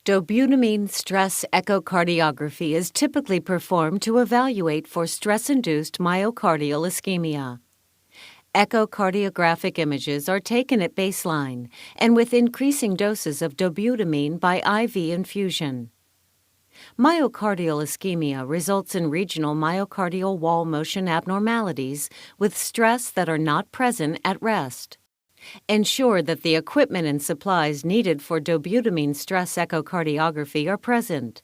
Dobutamine stress echocardiography is typically performed to evaluate for stress-induced myocardial ischemia. Echocardiographic images are taken at baseline and with increasing doses of dobutamine by IV infusion. Myocardial ischemia results in regional myocardial wall motion abnormalities with stress that are not present at rest. Ensure that the equipment and supplies needed for dobutamine stress echocardiography are present.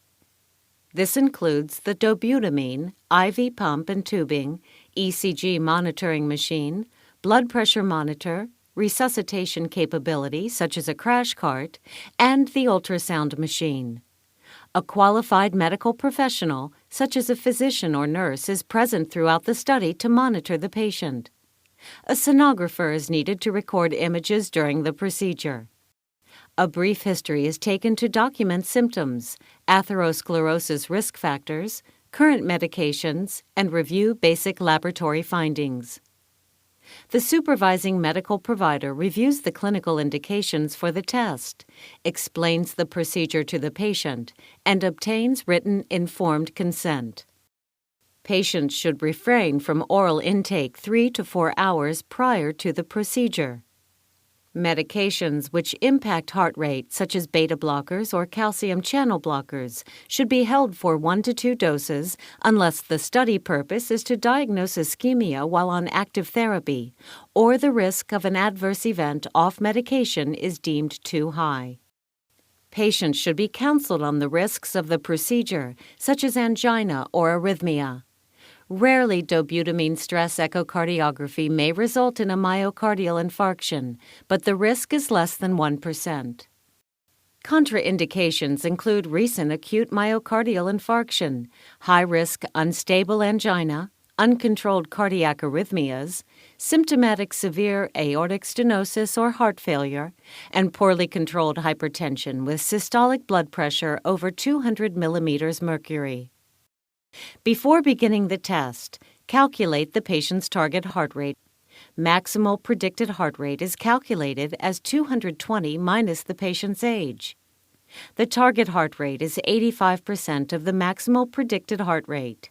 This includes the dobutamine, IV pump and tubing, ECG monitoring machine, blood pressure monitor, resuscitation capability such as a crash cart, and the ultrasound machine. A qualified medical professional, such as a physician or nurse, is present throughout the study to monitor the patient. A sonographer is needed to record images during the procedure. A brief history is taken to document symptoms, atherosclerosis risk factors, current medications, and review basic laboratory findings. The supervising medical provider reviews the clinical indications for the test, explains the procedure to the patient, and obtains written informed consent. Patients should refrain from oral intake 3 to 4 hours prior to the procedure. Medications which impact heart rate, such as beta blockers or calcium channel blockers, should be held for 1 to 2 doses unless the study purpose is to diagnose ischemia while on active therapy or the risk of an adverse event off medication is deemed too high. Patients should be counseled on the risks of the procedure, such as angina or arrhythmia. Rarely, dobutamine stress echocardiography may result in a myocardial infarction, but the risk is less than 1%. Contraindications include recent acute myocardial infarction, high-risk unstable angina, uncontrolled cardiac arrhythmias, symptomatic severe aortic stenosis or heart failure, and poorly controlled hypertension with systolic blood pressure over 200 millimeters mercury. Before beginning the test, calculate the patient's target heart rate. Maximal predicted heart rate is calculated as 220 minus the patient's age. The target heart rate is 85% of the maximal predicted heart rate.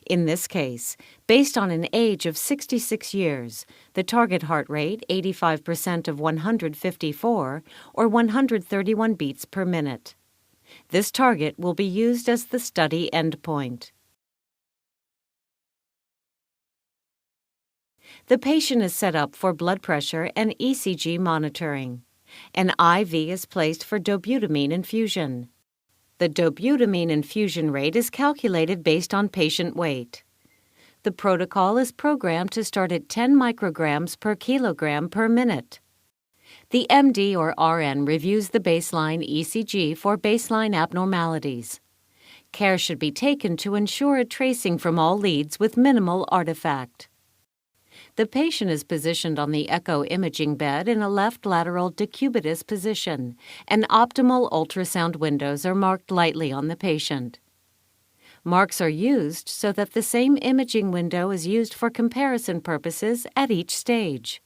In this case, based on an age of 66 years, the target heart rate 85% of 154 or 131 beats per minute. This target will be used as the study endpoint. The patient is set up for blood pressure and ECG monitoring. An IV is placed for dobutamine infusion. The dobutamine infusion rate is calculated based on patient weight. The protocol is programmed to start at 10 micrograms per kilogram per minute. The MD or RN reviews the baseline ECG for baseline abnormalities. Care should be taken to ensure a tracing from all leads with minimal artifact. The patient is positioned on the echo imaging bed in a left lateral decubitus position, and optimal ultrasound windows are marked lightly on the patient. Marks are used so that the same imaging window is used for comparison purposes at each stage.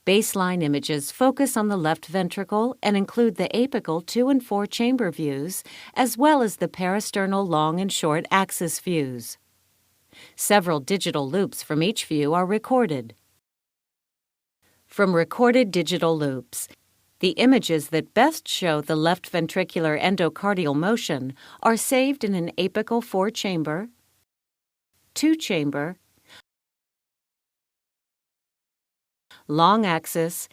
Baseline images focus on the left ventricle and include the apical 2 and 4 chamber views, as well as the parasternal long and short axis views. Several digital loops from each view are recorded. From recorded digital loops, the images that best show the left ventricular endocardial motion are saved in an apical 4-chamber, 2-chamber, long axis,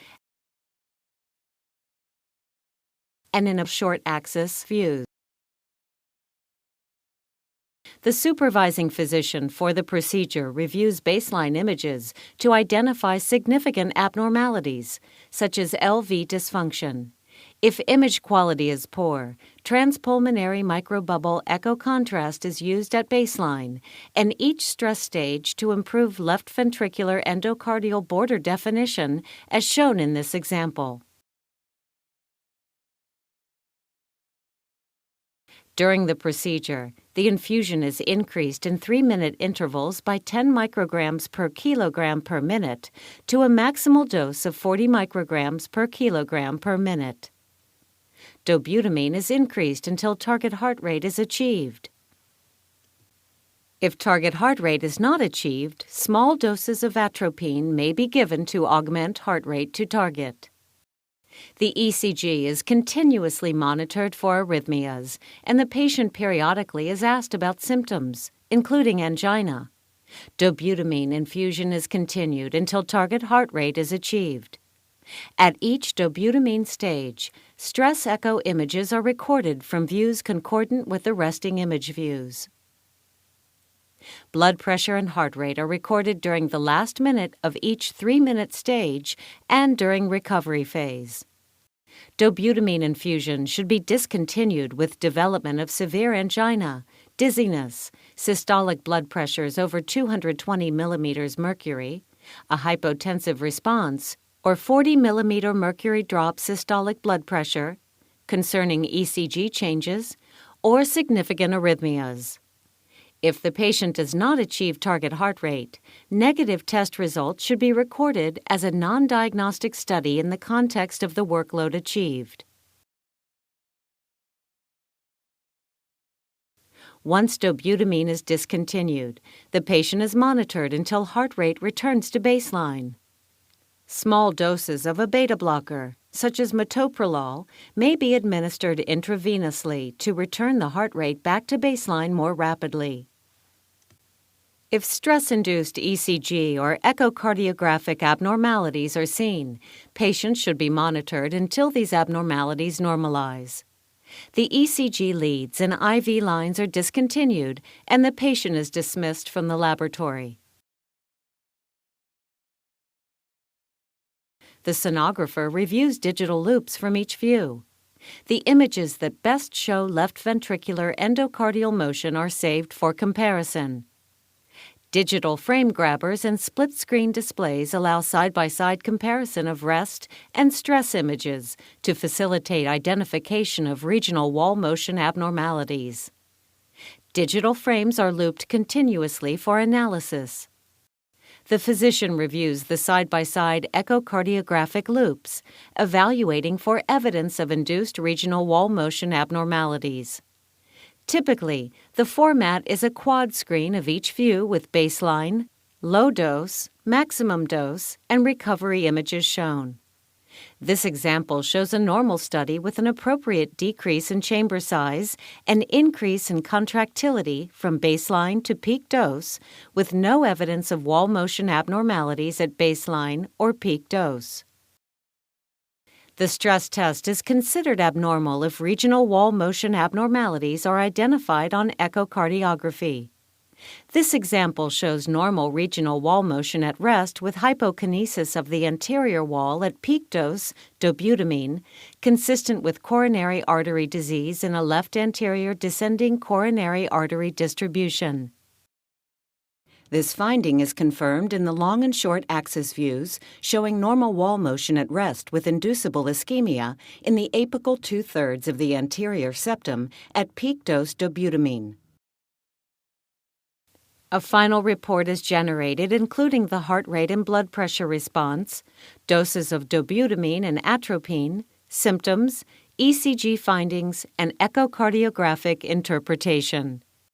and in a short axis views. The supervising physician for the procedure reviews baseline images to identify significant abnormalities, such as LV dysfunction. If image quality is poor, transpulmonary microbubble echo contrast is used at baseline and each stress stage to improve left ventricular endocardial border definition, as shown in this example. During the procedure, The infusion is increased in 3-minute intervals by 10 micrograms per kilogram per minute to a maximal dose of 40 micrograms per kilogram per minute. Dobutamine is increased until target heart rate is achieved. If target heart rate is not achieved, small doses of atropine may be given to augment heart rate to target. The ECG is continuously monitored for arrhythmias, and the patient periodically is asked about symptoms, including angina. Dobutamine infusion is continued until target heart rate is achieved. At each dobutamine stage, stress echo images are recorded from views concordant with the resting image views. Blood pressure and heart rate are recorded during the last minute of each 3-minute stage and during recovery phase. Dobutamine infusion should be discontinued with development of severe angina, dizziness, systolic blood pressures over 220 millimeters mercury, a hypotensive response, or 40 millimeter mercury drop systolic blood pressure, concerning ECG changes, or significant arrhythmias. If the patient does not achieve target heart rate, negative test results should be recorded as a non-diagnostic study in the context of the workload achieved. Once dobutamine is discontinued, the patient is monitored until heart rate returns to baseline. Small doses of a beta blocker, such as metoprolol, may be administered intravenously to return the heart rate back to baseline more rapidly. If stress-induced ECG or echocardiographic abnormalities are seen, patients should be monitored until these abnormalities normalize. The ECG leads and IV lines are discontinued, and the patient is dismissed from the laboratory. The sonographer reviews digital loops from each view. The images that best show left ventricular endocardial motion are saved for comparison. Digital frame grabbers and split-screen displays allow side-by-side comparison of rest and stress images to facilitate identification of regional wall motion abnormalities. Digital frames are looped continuously for analysis. The physician reviews the side-by-side echocardiographic loops, evaluating for evidence of induced regional wall motion abnormalities. Typically, the format is a quad screen of each view with baseline, low dose, maximum dose, and recovery images shown. This example shows a normal study with an appropriate decrease in chamber size and increase in contractility from baseline to peak dose, with no evidence of wall motion abnormalities at baseline or peak dose. The stress test is considered abnormal if regional wall motion abnormalities are identified on echocardiography. This example shows normal regional wall motion at rest with hypokinesis of the anterior wall at peak dose dobutamine, consistent with coronary artery disease in a left anterior descending coronary artery distribution. This finding is confirmed in the long and short axis views, showing normal wall motion at rest with inducible ischemia in the apical 2/3 of the anterior septum at peak dose dobutamine. A final report is generated including the heart rate and blood pressure response, doses of dobutamine and atropine, symptoms, ECG findings, and echocardiographic interpretation.